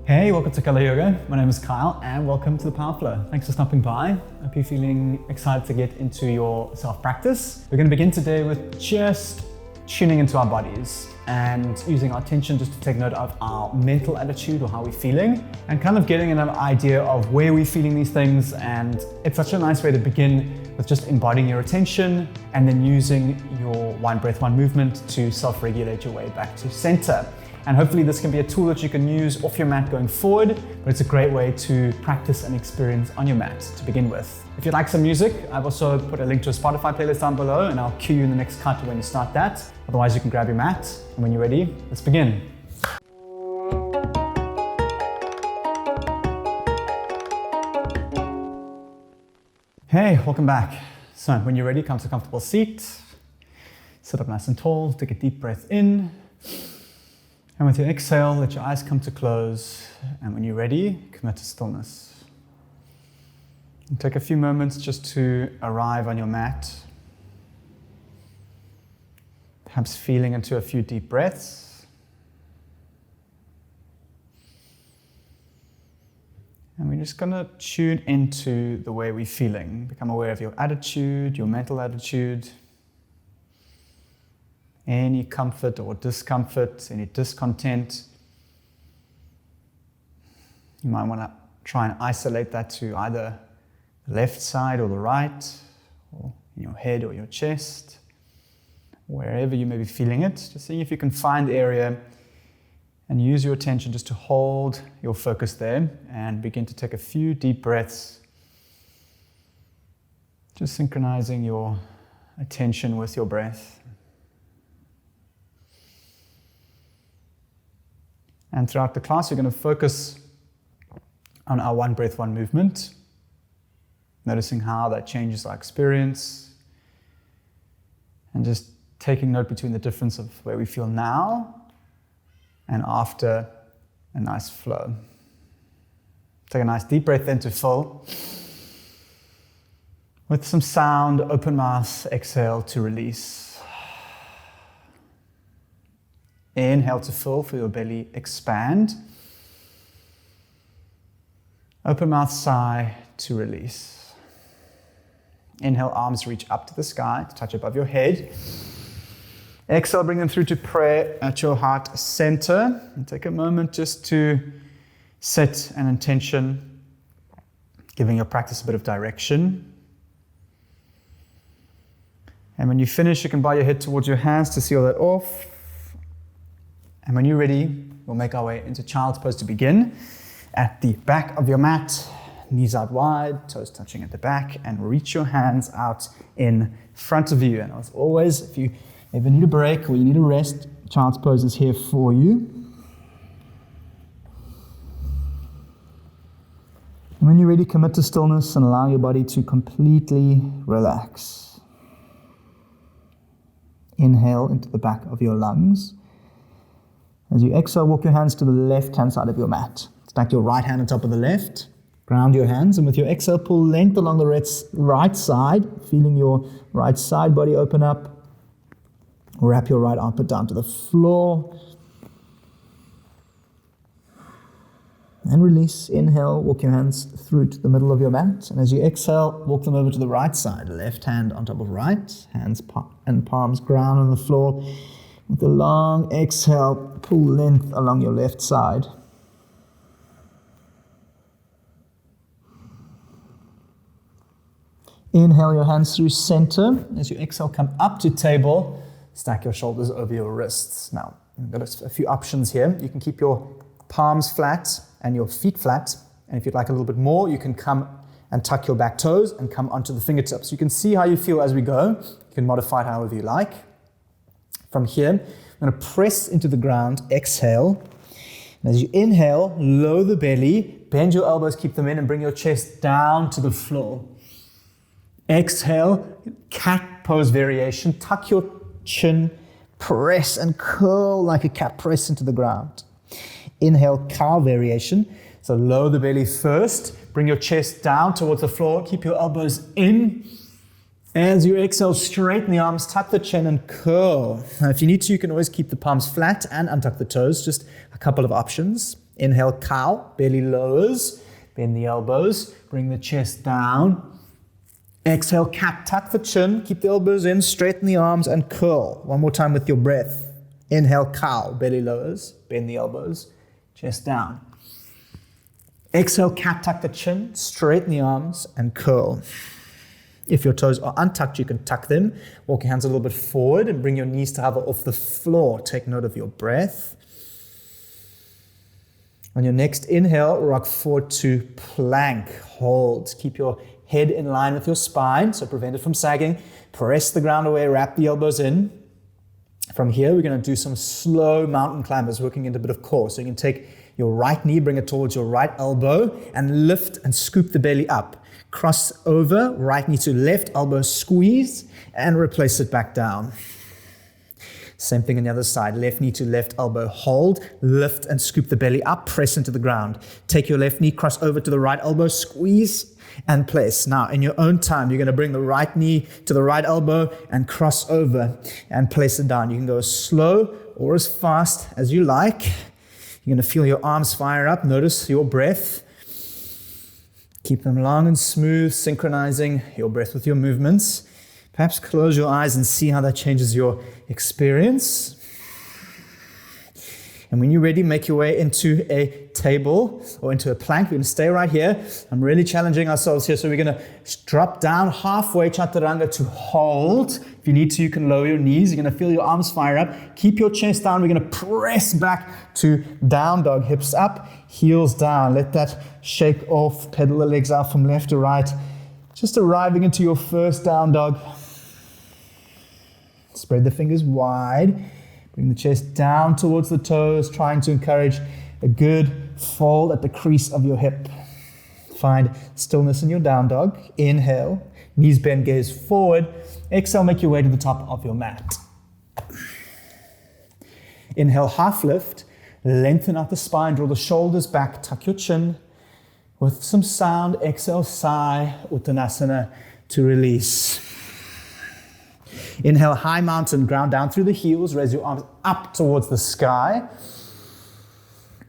Hey, welcome to Color Yoga. My name is Kyle and welcome to the Power Flow. Thanks for stopping by. I hope you're feeling excited to get into your self-practice. We're going to begin today with just tuning into our bodies and using our attention just to take note of our mental attitude or how we're feeling and kind of getting an idea of where we're feeling these things. And it's such a nice way to begin with just embodying your attention and then using your one breath, one movement to self-regulate your way back to center. And hopefully this can be a tool that you can use off your mat going forward, but it's a great way to practice and experience on your mat to begin with. If you'd like some music, I've also put a link to a Spotify playlist down below and I'll cue you in the next cut when you start that. Otherwise you can grab your mat and when you're ready, let's begin. Hey, welcome back. So when you're ready, come to a comfortable seat. Sit up nice and tall, take a deep breath in. And with your exhale, let your eyes come to close. And when you're ready, commit to stillness. And take a few moments just to arrive on your mat. Perhaps feeling into a few deep breaths. And we're just going to tune into the way we're feeling. Become aware of your attitude, your mental attitude. Any comfort or discomfort, any discontent. You might want to try and isolate that to either the left side or the right, or in your head or your chest, wherever you may be feeling it. Just seeing if you can find the area and use your attention just to hold your focus there and begin to take a few deep breaths. Just synchronizing your attention with your breath. And throughout the class, you're going to focus on our one breath, one movement, noticing how that changes our experience, and just taking note between the difference of where we feel now and after a nice flow. Take a nice deep breath in to fill. With some sound, open mouth, exhale to release. Inhale to fill, feel your belly expand. Open mouth, sigh to release. Inhale, arms reach up to the sky to touch above your head. Exhale, bring them through to prayer at your heart center. And take a moment just to set an intention, giving your practice a bit of direction. And when you finish, you can bow your head towards your hands to seal that off. And when you're ready, we'll make our way into child's pose to begin. At the back of your mat, knees out wide, toes touching at the back, and reach your hands out in front of you. And as always, if you ever need a break or you need a rest, child's pose is here for you. And when you're ready, commit to stillness and allow your body to completely relax. Inhale into the back of your lungs. As you exhale, walk your hands to the left-hand side of your mat. Stack your right hand on top of the left. Ground your hands, and with your exhale, pull length along the right side, feeling your right side body open up. Wrap your right armpit down to the floor. And release. Inhale, walk your hands through to the middle of your mat. And as you exhale, walk them over to the right side. Left hand on top of right. Hands and palms ground on the floor. With a long exhale, pull length along your left side. Inhale your hands through center. As you exhale, come up to table. Stack your shoulders over your wrists. Now, you've got a few options here. You can keep your palms flat and your feet flat. And if you'd like a little bit more, you can come and tuck your back toes and come onto the fingertips. You can see how you feel as we go. You can modify it however you like. From here, I'm going to press into the ground, exhale. And as you inhale, lower the belly, bend your elbows, keep them in, and bring your chest down to the floor. Exhale, cat pose variation. Tuck your chin, press and curl like a cat, press into the ground. Inhale, cow variation. So lower the belly first, bring your chest down towards the floor, keep your elbows in. As you exhale, straighten the arms, tuck the chin and curl. Now, if you need to, you can always keep the palms flat and untuck the toes, just a couple of options. Inhale, cow, belly lowers, bend the elbows, bring the chest down. Exhale, cat, tuck the chin, keep the elbows in, straighten the arms and curl. One more time with your breath. Inhale, cow, belly lowers, bend the elbows, chest down. Exhale, cat, tuck the chin, straighten the arms and curl. If your toes are untucked, you can tuck them. Walk your hands a little bit forward and bring your knees to hover off the floor. Take note of your breath. On your next inhale, rock forward to plank. Hold. Keep your head in line with your spine, so prevent it from sagging. Press the ground away, wrap the elbows in. From here, we're going to do some slow mountain climbers, working into a bit of core. So you can take your right knee, bring it towards your right elbow, and lift and scoop the belly up. Cross over, right knee to left, elbow squeeze, and replace it back down. Same thing on the other side. Left knee to left elbow, hold, lift and scoop the belly up, press into the ground. Take your left knee, cross over to the right elbow, squeeze and place. Now, in your own time, you're going to bring the right knee to the right elbow and cross over and place it down. You can go as slow or as fast as you like. You're going to feel your arms fire up. Notice your breath. Keep them long and smooth, synchronizing your breath with your movements. Perhaps close your eyes and see how that changes your experience. And when you're ready, make your way into a table or into a plank. We're going to stay right here. I'm really challenging ourselves here. So we're going to drop down halfway, chaturanga, to hold. If you need to, you can lower your knees. You're going to feel your arms fire up. Keep your chest down. We're going to press back to down dog. Hips up, heels down. Let that shake off. Pedal the legs out from left to right. Just arriving into your first down dog. Spread the fingers wide. Bring the chest down towards the toes, trying to encourage a good fold at the crease of your hip. Find stillness in your down dog. Inhale, knees bend, gaze forward. Exhale, make your way to the top of your mat. Inhale, half lift. Lengthen out the spine, draw the shoulders back, tuck your chin. With some sound, exhale, sigh, Uttanasana to release. Inhale, high mountain, ground down through the heels, raise your arms up towards the sky.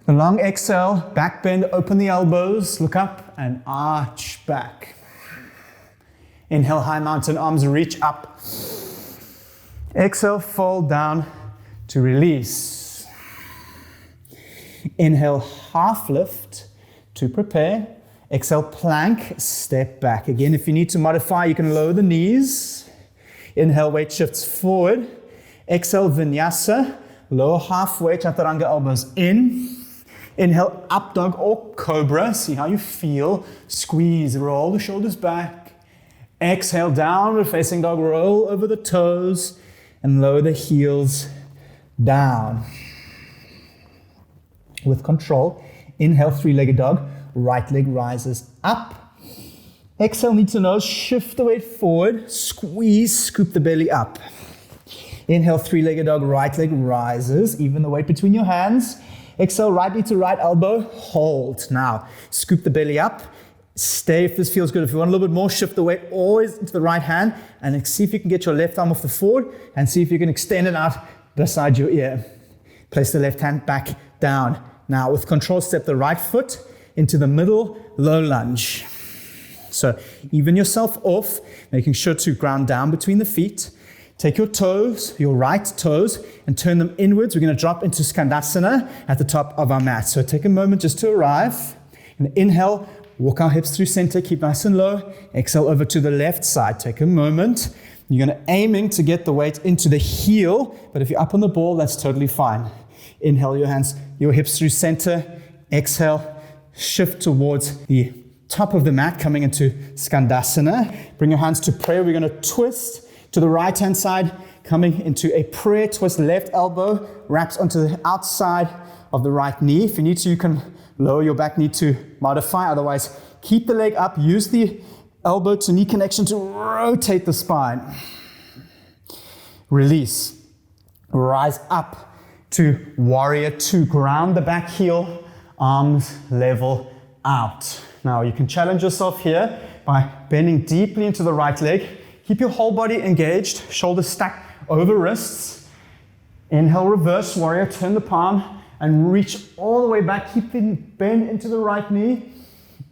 A long exhale, back bend, open the elbows, look up and arch back. Inhale, high mountain, arms reach up. Exhale, fold down to release. Inhale, half lift to prepare. Exhale, plank, step back. Again, if you need to modify, you can lower the knees. Inhale, weight shifts forward. Exhale, vinyasa. Lower halfway, chaturanga, elbows in. Inhale, up dog or cobra. See how you feel. Squeeze, roll the shoulders back. Exhale, downward facing dog. Roll over the toes and lower the heels down. With control, inhale, three-legged dog. Right leg rises up. Exhale, knee to nose, shift the weight forward, squeeze, scoop the belly up. Inhale, three-legged dog, right leg rises, even the weight between your hands. Exhale, right knee to right elbow, hold. Now, scoop the belly up, stay if this feels good. If you want a little bit more, shift the weight always into the right hand, and see if you can get your left arm off the forward, and see if you can extend it out beside your ear. Place the left hand back down. Now, with control, step the right foot into the middle, low lunge. So even yourself off, making sure to ground down between the feet. Take your toes, your right toes, and turn them inwards. We're going to drop into Skandasana at the top of our mat. So take a moment just to arrive. And inhale, walk our hips through center, keep nice and low. Exhale over to the left side. Take a moment. You're going to aiming to get the weight into the heel, but if you're up on the ball, that's totally fine. Inhale your hands, your hips through center. Exhale, shift towards the top of the mat, coming into Skandasana. Bring your hands to prayer. We're going to twist to the right-hand side, coming into a prayer twist. Left elbow wraps onto the outside of the right knee. If you need to, you can lower your back knee to modify. Otherwise, keep the leg up. Use the elbow to knee connection to rotate the spine. Release. Rise up to warrior two. Ground the back heel, arms level out. Now you can challenge yourself here by bending deeply into the right leg. Keep your whole body engaged, shoulders stacked over wrists. Inhale, reverse warrior, turn the palm and reach all the way back. Keep the bend into the right knee.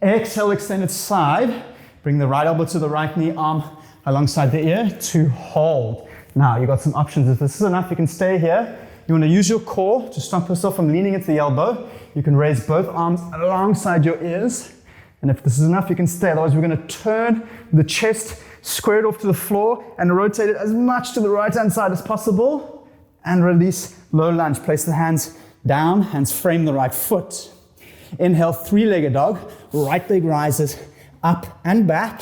Exhale, extend it side. Bring the right elbow to the right knee, arm alongside the ear to hold. Now, you've got some options. If this is enough, you can stay here. You want to use your core to stop yourself from leaning into the elbow. You can raise both arms alongside your ears. And if this is enough, you can stay. Otherwise, we're going to turn the chest, square it off to the floor, and rotate it as much to the right-hand side as possible. And release, low lunge. Place the hands down, hands frame the right foot. Inhale, three-legged dog. Right leg rises up and back.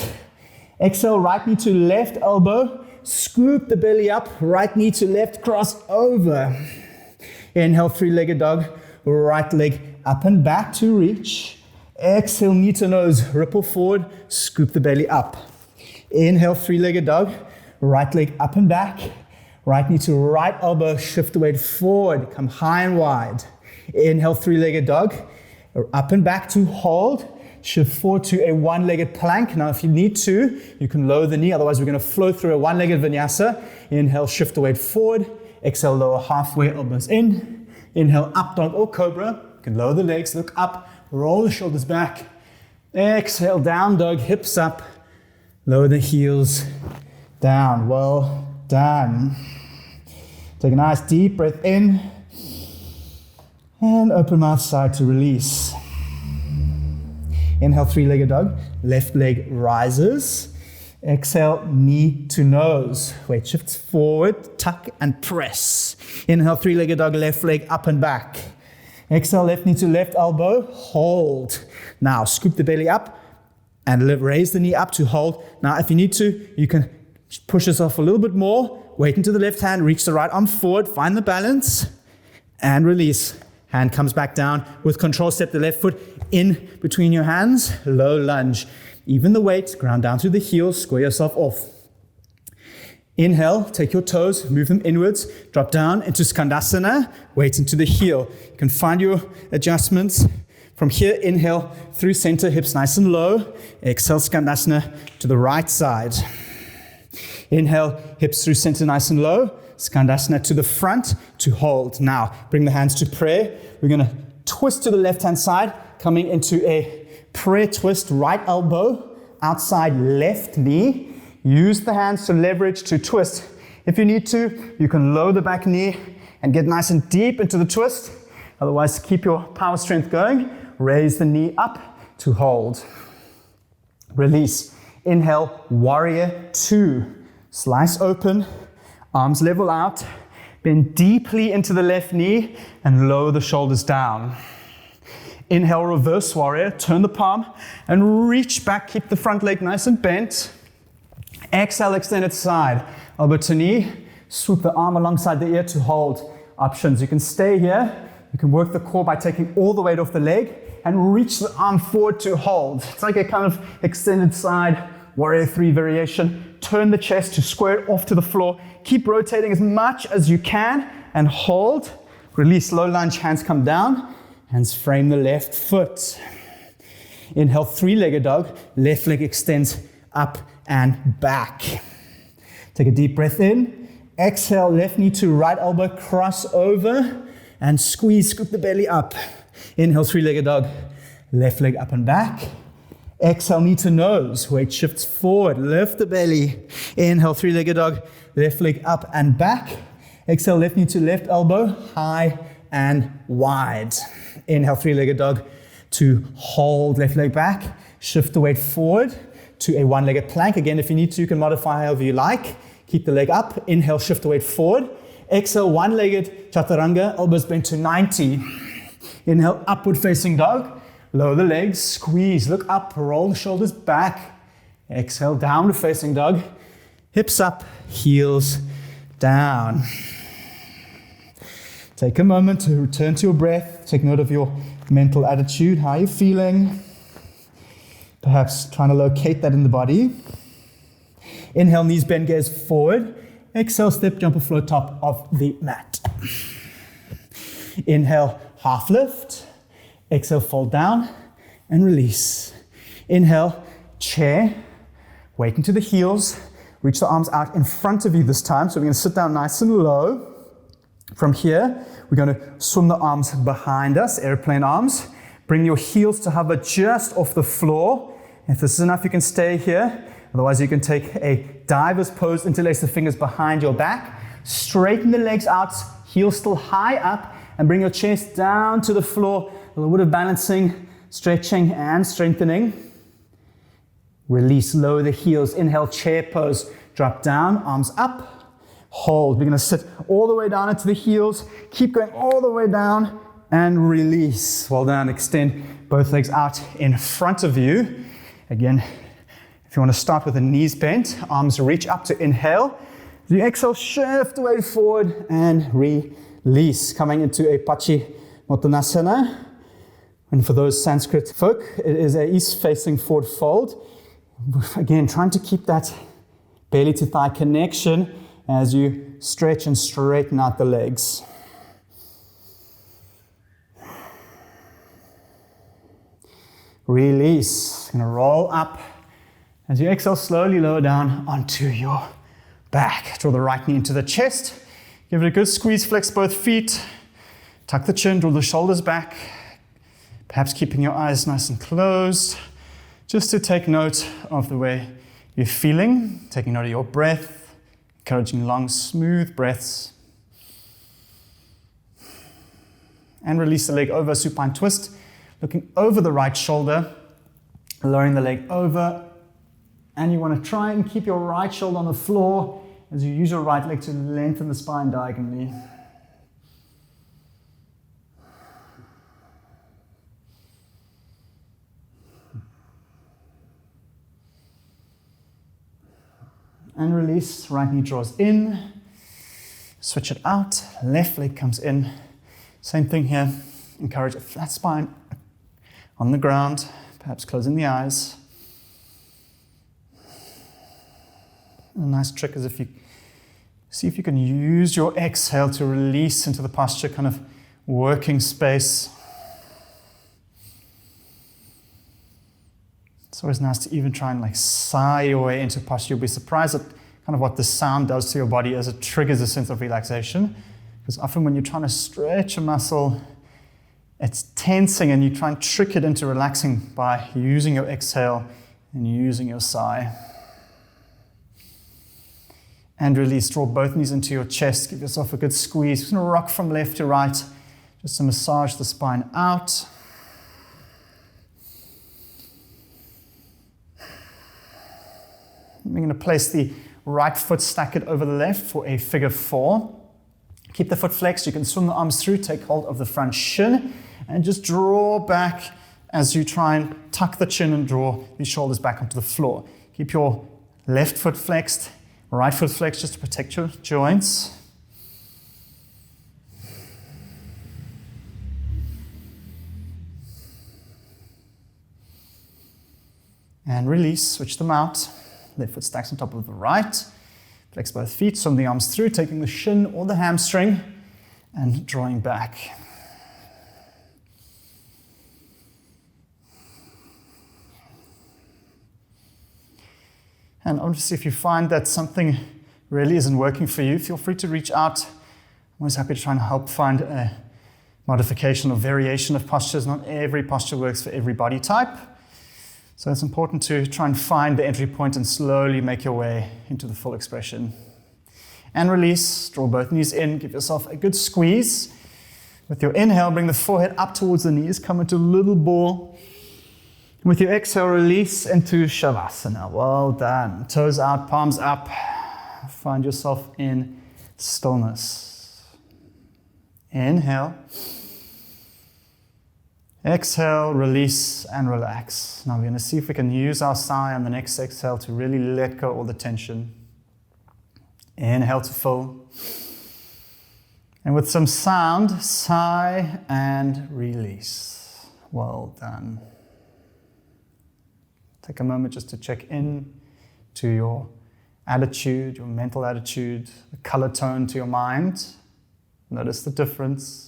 Exhale, right knee to left elbow. Scoop the belly up. Right knee to left, cross over. Inhale, three-legged dog. Right leg up and back to reach. Exhale, knee to nose, ripple forward, scoop the belly up. Inhale, three-legged dog. Right leg up and back. Right knee to right elbow, shift the weight forward, come high and wide. Inhale, three-legged dog. Up and back to hold. Shift forward to a one-legged plank. Now, if you need to, you can lower the knee. Otherwise, we're going to flow through a one-legged vinyasa. Inhale, shift the weight forward. Exhale, lower halfway, elbows in. Inhale, up dog or cobra. You can lower the legs, look up, roll the shoulders back. Exhale, down dog, hips up. Lower the heels, down. Well done. Take a nice deep breath in. And open mouth side to release. Inhale, three-legged dog. Left leg rises. Exhale, knee to nose. Weight shifts forward, tuck and press. Inhale, three-legged dog, left leg up and back. Exhale, left knee to left elbow, hold. Now, scoop the belly up and raise the knee up to hold. Now, if you need to, you can push yourself a little bit more. Weight into the left hand, reach the right arm forward, find the balance, and release. Hand comes back down. With control, step the left foot in between your hands, low lunge. Even the weight, ground down through the heels, square yourself off. Inhale, take your toes, move them inwards, drop down into Skandasana, weight into the heel. You can find your adjustments. From here, inhale through center, hips nice and low. Exhale, Skandasana to the right side. Inhale, hips through center, nice and low. Skandasana to the front to hold. Now, bring the hands to prayer. We're going to twist to the left-hand side, coming into a prayer twist, right elbow, outside left knee. Use the hands to leverage to twist. If you need to, you can lower the back knee and get nice and deep into the twist. Otherwise, keep your power strength going. Raise the knee up to hold. Release. Inhale, warrior two. Slice open. Arms level out, bend deeply into the left knee and lower the shoulders down. Inhale, reverse warrior, turn the palm and reach back, keep the front leg nice and bent. Exhale, extend it side, elbow to knee, swoop the arm alongside the ear to hold. Options, you can stay here, you can work the core by taking all the weight off the leg and reach the arm forward to hold. It's like a kind of extended side warrior three variation. Turn the chest to square it off to the floor. Keep rotating as much as you can and hold. Release, low lunge, hands come down. Hands frame the left foot. Inhale, three-legged dog. Left leg extends up and back. Take a deep breath in. Exhale, left knee to right elbow, cross over and squeeze, scoop the belly up. Inhale, three-legged dog. Left leg up and back. Exhale, knee to nose, weight shifts forward, lift the belly. Inhale, three-legged dog, left leg up and back. Exhale, left knee to left elbow, high and wide. Inhale, three-legged dog to hold, left leg back. Shift the weight forward to a one-legged plank. Again, if you need to, you can modify however you like. Keep the leg up. Inhale, shift the weight forward. Exhale, one-legged chaturanga, elbows bent to 90. Inhale, upward facing dog. Lower the legs, squeeze, look up, roll the shoulders back. Exhale, downward facing dog. Hips up, heels down. Take a moment to return to your breath. Take note of your mental attitude. How are you feeling? Perhaps trying to locate that in the body. Inhale, knees bend, gaze forward. Exhale, step, jump, or float top of the mat. Inhale, half lift. Exhale, fold down and release. Inhale, chair, weight into the heels. Reach the arms out in front of you this time. So we're going to sit down nice and low. From here, we're going to swim the arms behind us, airplane arms. Bring your heels to hover just off the floor. If this is enough, you can stay here. Otherwise, you can take a diver's pose, interlace the fingers behind your back. Straighten the legs out, heels still high up, and bring your chest down to the floor. A little bit of balancing, stretching, and strengthening. Release, lower the heels. Inhale, chair pose. Drop down, arms up. Hold. We're going to sit all the way down into the heels. Keep going all the way down and release. Well done. Extend both legs out in front of you. Again, if you want to start with the knees bent, arms reach up to inhale. As you exhale, shift the weight forward and release. Coming into a Paschimottanasana. And for those Sanskrit folk, it is a east-facing forward fold. Again, trying to keep that belly to thigh connection as you stretch and straighten out the legs. Release. Going to roll up. As you exhale, slowly lower down onto your back. Draw the right knee into the chest. Give it a good squeeze, flex both feet. Tuck the chin, draw the shoulders back. Perhaps keeping your eyes nice and closed. Just to take note of the way you're feeling. Taking note of your breath. Encouraging long, smooth breaths. And release the leg over, supine twist. Looking over the right shoulder. Lowering the leg over. And you want to try and keep your right shoulder on the floor as you use your right leg to lengthen the spine diagonally. And release, right knee draws in. Switch it out, left leg comes in. Same thing here. Encourage a flat spine on the ground, perhaps closing the eyes. A nice trick is if you see if you can use your exhale to release into the posture, kind of working space. It's always nice to even try and like sigh your way into posture. You'll be surprised at kind of what the sound does to your body as it triggers a sense of relaxation. Because often when you're trying to stretch a muscle, it's tensing and you try and trick it into relaxing by using your exhale and using your sigh. And release, draw both knees into your chest, give yourself a good squeeze. Just going to rock from left to right, just to massage the spine out. We're going to place the right foot, stack it over the left for a figure four. Keep the foot flexed, you can swing the arms through, take hold of the front shin, and just draw back as you try and tuck the chin and draw the shoulders back onto the floor. Keep your left foot flexed, right foot flexed just to protect your joints. And release, switch them out. Left foot stacks on top of the right. Flex both feet, swing the arms through, taking the shin or the hamstring and drawing back. And obviously, if you find that something really isn't working for you, feel free to reach out. I'm always happy to try and help find a modification or variation of postures. Not every posture works for every body type. So it's important to try and find the entry point and slowly make your way into the full expression. And release, draw both knees in, give yourself a good squeeze. With your inhale, bring the forehead up towards the knees, come into a little ball. With your exhale, release into Savasana. Well done. Toes out, palms up. Find yourself in stillness. Inhale. Exhale, release, and relax. Now we're going to see if we can use our sigh on the next exhale to really let go all the tension. Inhale to fill. And with some sound, sigh and release. Well done. Take a moment just to check in to your attitude, your mental attitude, the color tone to your mind. Notice the difference.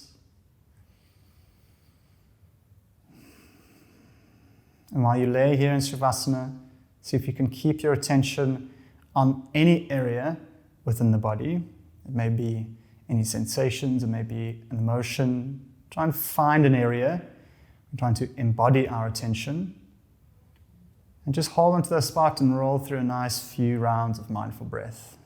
And while you lay here in Savasana, see if you can keep your attention on any area within the body. It may be any sensations or maybe an emotion. Try and find an area. We're trying to embody our attention. And just hold onto that spot and roll through a nice few rounds of mindful breath.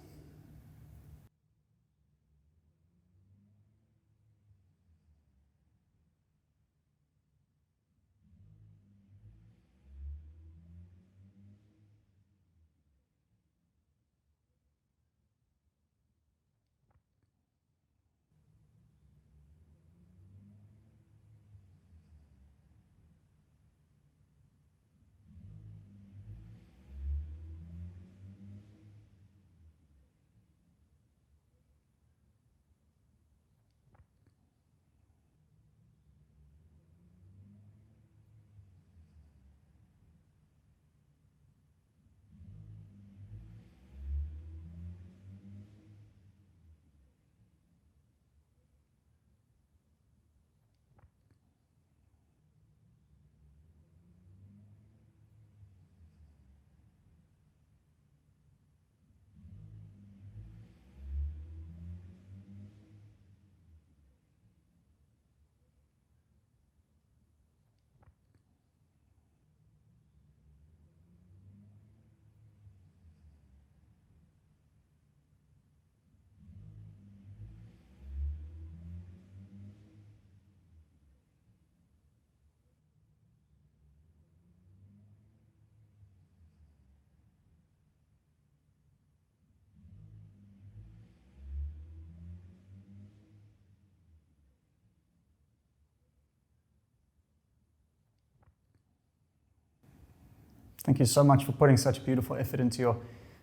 Thank you so much for putting such beautiful effort into your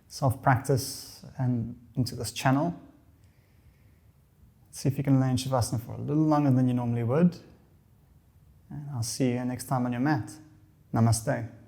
self-practice and into this channel. See if you can lay in Savasana for a little longer than you normally would. And I'll see you next time on your mat. Namaste.